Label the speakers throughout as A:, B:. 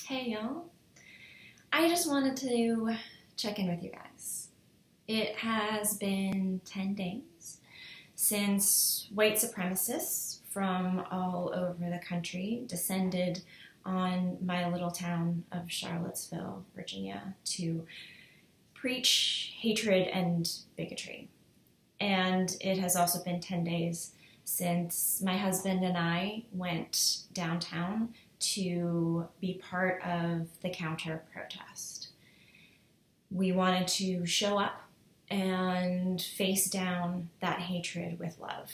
A: Hey y'all, I just wanted to check in with you guys. It has been 10 days since white supremacists from all over the country descended on my little town of Charlottesville, Virginia, to preach hatred and bigotry. And it has also been 10 days since my husband and I went downtown to be part of the counter protest. We wanted to show up and face down that hatred with love.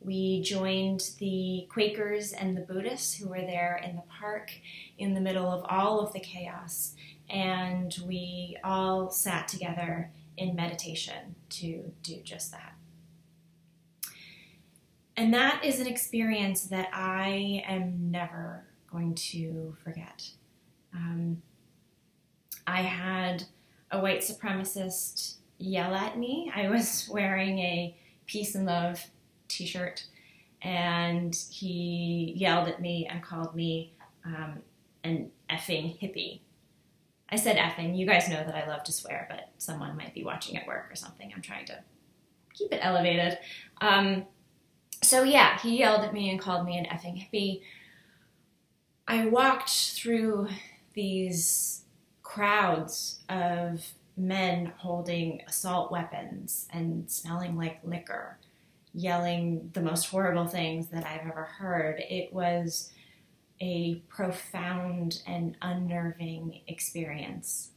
A: We joined the Quakers and the Buddhists who were there in the park in the middle of all of the chaos, and we all sat together in meditation to do just that. And that is an experience that I am never going to forget. I had a white supremacist yell at me. I was wearing a peace and love t-shirt, and he yelled at me and called me an effing hippie. I said effing. You guys know that I love to swear, but someone might be watching at work or something. I'm trying to keep it elevated. So yeah, he yelled at me and called me an effing hippie. I walked through these crowds of men holding assault weapons and smelling like liquor, yelling the most horrible things that I've ever heard. It was a profound and unnerving experience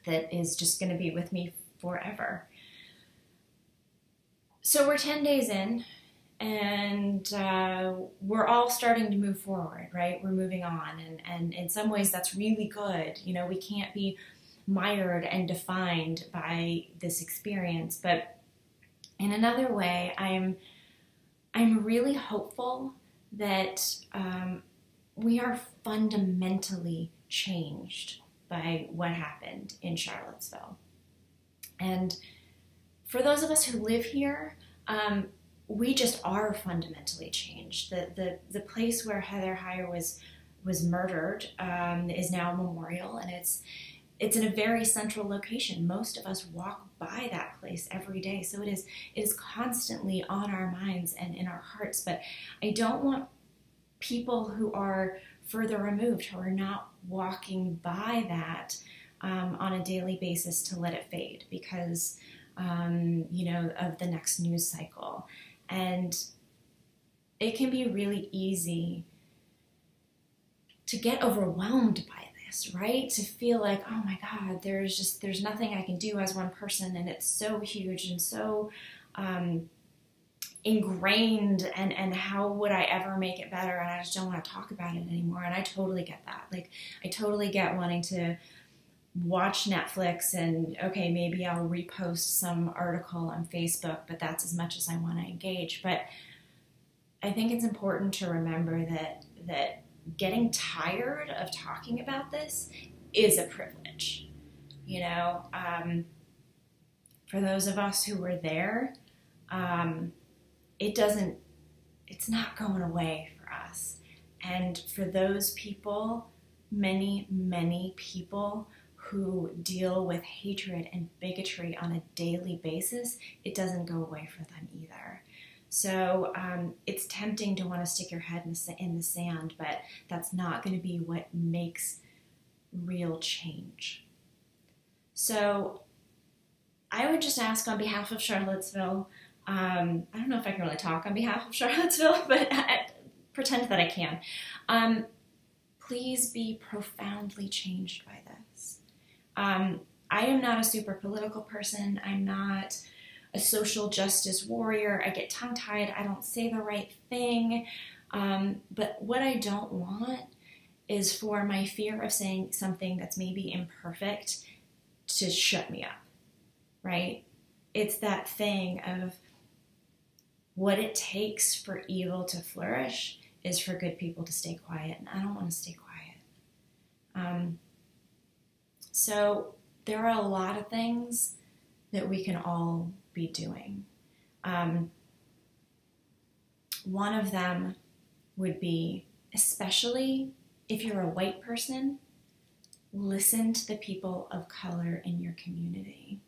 A: that is just going to be with me forever. So we're 10 days in, and we're all starting to move forward, right? We're moving on, and in some ways that's really good. You know, we can't be mired and defined by this experience, but in another way, I'm really hopeful that we are fundamentally changed by what happened in Charlottesville. And for those of us who live here, we just are fundamentally changed. The place where Heather Heyer was murdered is now a memorial, and it's in a very central location. Most of us walk by that place every day, so it is constantly on our minds and in our hearts. But I don't want people who are further removed, who are not walking by that on a daily basis, to let it fade because of the next news cycle. And it can be really easy to get overwhelmed by this, right? To feel like, oh my God, there's nothing I can do as one person, and it's so huge and so ingrained, and how would I ever make it better? And I just don't want to talk about it anymore. And I totally get that. Like, I totally get wanting to watch Netflix and, okay, maybe I'll repost some article on Facebook, but that's as much as I want to engage. But I think it's important to remember that getting tired of talking about this is a privilege. You know, for those of us who were there, it's not going away for us. And for those people, many, many people who deal with hatred and bigotry on a daily basis, it doesn't go away for them either. So it's tempting to want to stick your head in the sand, but that's not going to be what makes real change. So I would just ask on behalf of Charlottesville, I don't know if I can really talk on behalf of Charlottesville, but I pretend that I can. Please be profoundly changed by this. I am not a super political person. I'm not a social justice warrior. I get tongue-tied. I don't say the right thing. But what I don't want is for my fear of saying something that's maybe imperfect to shut me up, right? It's that thing of what it takes for evil to flourish is for good people to stay quiet, and I don't want to stay quiet. So there are a lot of things that we can all be doing. One of them would be, especially If you're a white person, listen to the people of color in your community.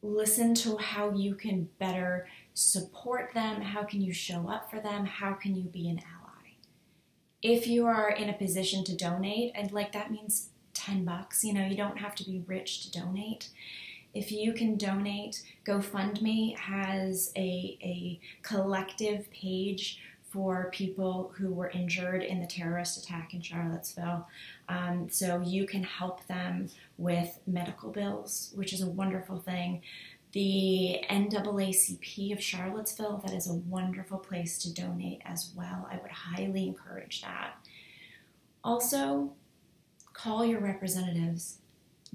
A: Listen to how you can better support them. How can you show up for them? How can you be an ally? If you are in a position to donate, and like that means $10, you don't have to be rich to donate. If you can donate, GoFundMe has a collective page for people who were injured in the terrorist attack in Charlottesville. So you can help them with medical bills, which is a wonderful thing. The NAACP of Charlottesville, that is a wonderful place to donate as well. I would highly encourage that. Also, call your representatives.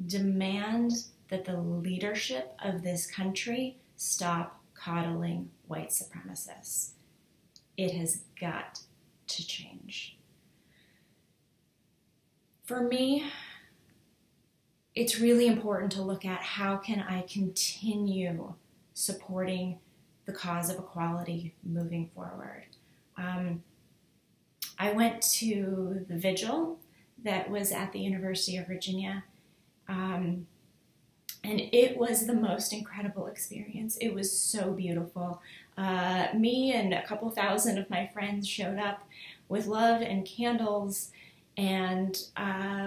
A: Demand that the leadership of this country stop coddling white supremacists. It has got to change. For me, it's really important to look at how can I continue supporting the cause of equality moving forward. I went to the vigil that was at the University of Virginia, and it was the most incredible experience. It was so beautiful. Me and a couple thousand of my friends showed up with love and candles, and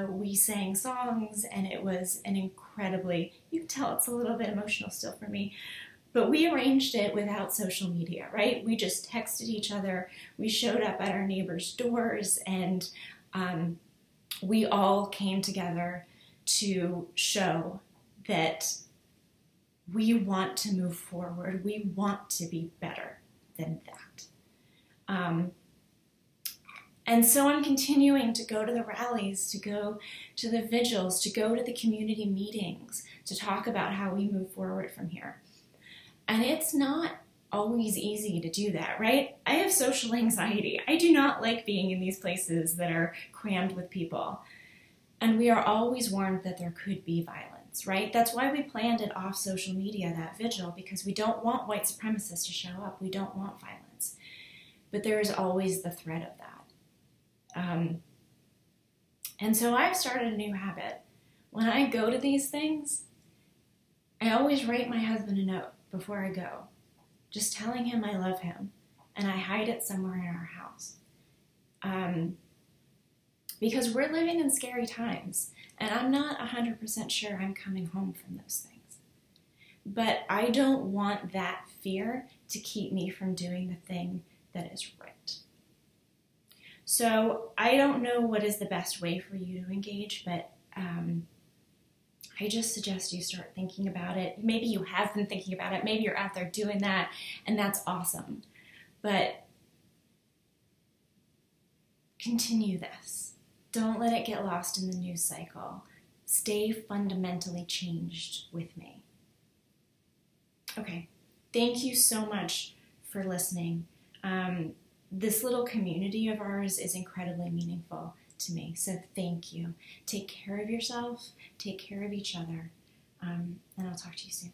A: we sang songs, and it was an incredibly, you can tell it's a little bit emotional still for me, but we arranged it without social media, right? We just texted each other. We showed up at our neighbors' doors, and we all came together to show that we want to move forward. We want to be better than that. And so I'm continuing to go to the rallies, to go to the vigils, to go to the community meetings, to talk about how we move forward from here. And it's not always easy to do that, right? I have social anxiety. I do not like being in these places that are crammed with people. And we are always warned that there could be violence, right? That's why we planned it off social media, that vigil, because we don't want white supremacists to show up. We don't want violence. But there is always the threat of that. And so I've started a new habit. When I go to these things, I always write my husband a note before I go, just telling him I love him, and I hide it somewhere in our house. Because we're living in scary times, and I'm not 100% sure I'm coming home from those things. But I don't want that fear to keep me from doing the thing that is right. So I don't know what is the best way for you to engage, but I just suggest you start thinking about it. Maybe you have been thinking about it. Maybe you're out there doing that, and that's awesome. But continue this. Don't let it get lost in the news cycle. Stay fundamentally changed with me. Okay, thank you so much for listening. This little community of ours is incredibly meaningful to me, so thank you. Take care of yourself, take care of each other, and I'll talk to you soon.